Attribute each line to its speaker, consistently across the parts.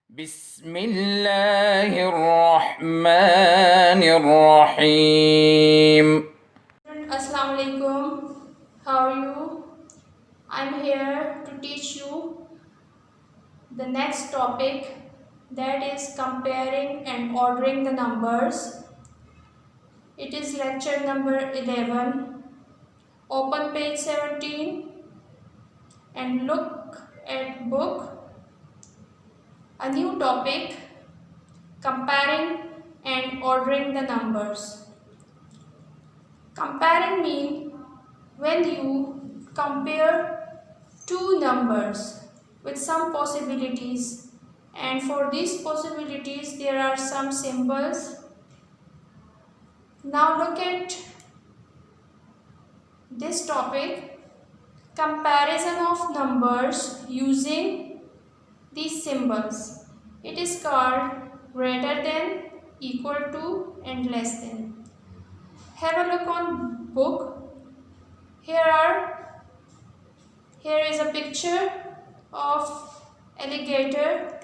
Speaker 1: بسم الله الرحمن الرحيم.
Speaker 2: Assalamu alaikum. How are you? I'm here to teach you the next topic, that is comparing and ordering the numbers. It is lecture number 11. Open page 17 and look at book. A new topic, comparing and ordering the numbers. Comparing means when you compare two numbers with some possibilities, and for these possibilities there are some symbols. Now look at this topic, comparison of numbers using these symbols. It is called greater than, equal to and less than. Have a look on book. Here is a picture of alligator.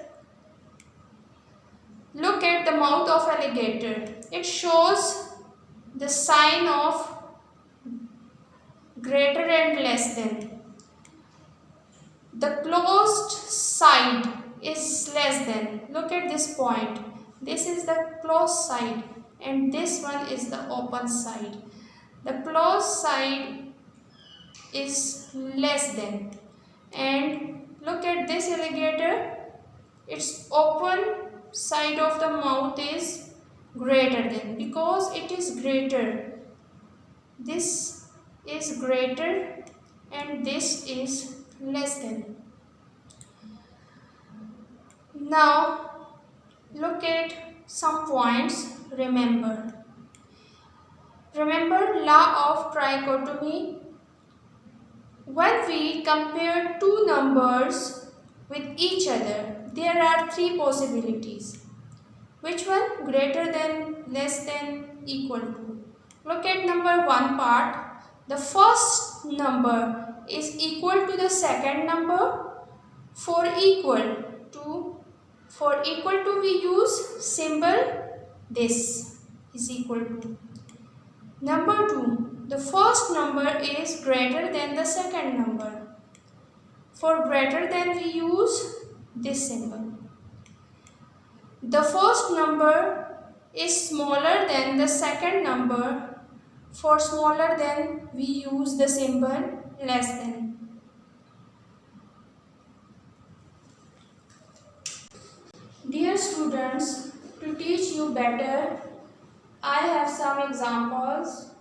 Speaker 2: Look at the mouth of alligator. It shows the sign of greater and less than. The closed side is less than. Look at this point. This is the closed side and this one is the open side. The closed side is less than. And look at this alligator. Its open side of the mouth is greater than, because it is greater. This is greater and this is less than. Now look at some points. Remember law of trichotomy. When we compare two numbers with each other, there are three possibilities. Which one? Greater than, less than, equal to. Look at number 1 part. The first number is equal to the second number. For equal to we use symbol this is equal to. Number 2. The first number is greater than the second number. For greater than we use this symbol. The first number is smaller than the second number. For smaller than we use the symbol less than. Dear students, to teach you better, I have some examples.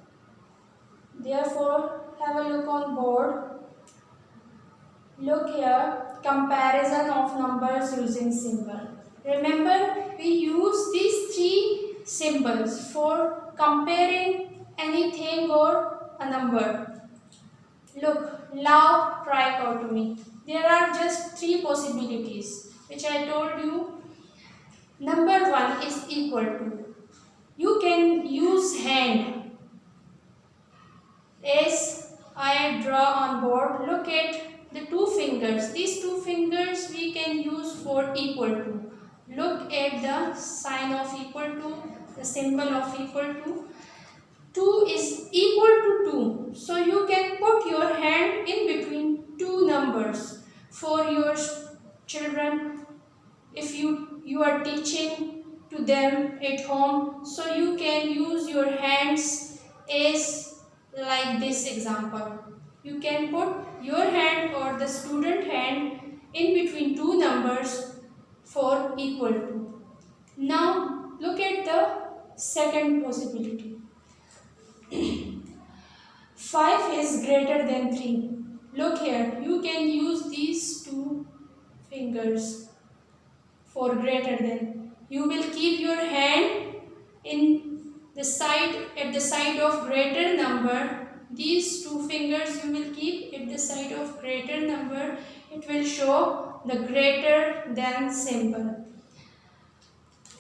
Speaker 2: Therefore, have a look on board. Look here, comparison of numbers using symbol. Remember, we use these three symbols for comparing anything or a number. Look, law of trichotomy. There are just three possibilities, which I told you. Number 1 is equal to. You can use hand. As I draw on board, look at the two fingers. These two fingers we can use for equal to. Look at the sign of equal to, the symbol of equal to. 2 is equal to 2. So you can put your hand in between two numbers for your children. If you are teaching to them at home, so you can use your hands as like this example. You can put your hand or the student hand in between two numbers for equal to. Now look at the second possibility. 5 is greater than 3. Look here, you can use these two fingers for greater than. You will keep your hand in the side, at the side of greater number. These two fingers you will keep at the side of greater number. It will show the greater than symbol.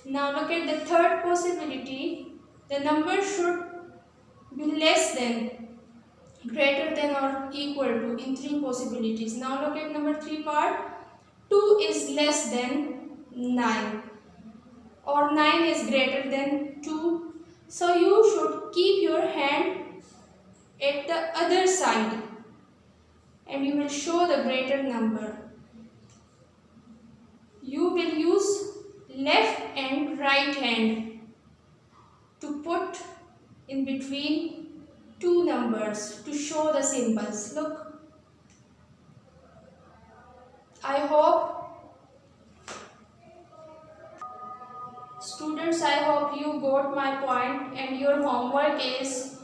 Speaker 2: Now look at the third possibility. The number should be less than, greater than or equal to in three possibilities. Now look at number 3 part. 2 is less than. 9, or 9 is greater than 2. So you should keep your hand at the other side and you will show the greater number. You will use left and right hand to put in between two numbers to show the symbols. Look, I hope students, I hope you got my point, and your homework is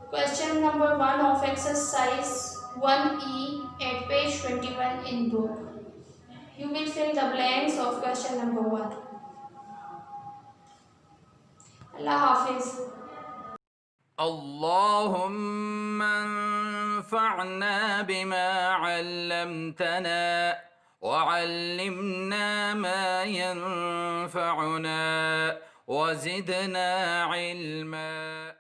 Speaker 2: question number 1 of exercise 1E at page 21 in book. You will fill the blanks of question number 1. Allah Hafiz.
Speaker 1: اللهم انفعنا بما علمتنا وعلمنا ما ينفعنا وزدنا علما.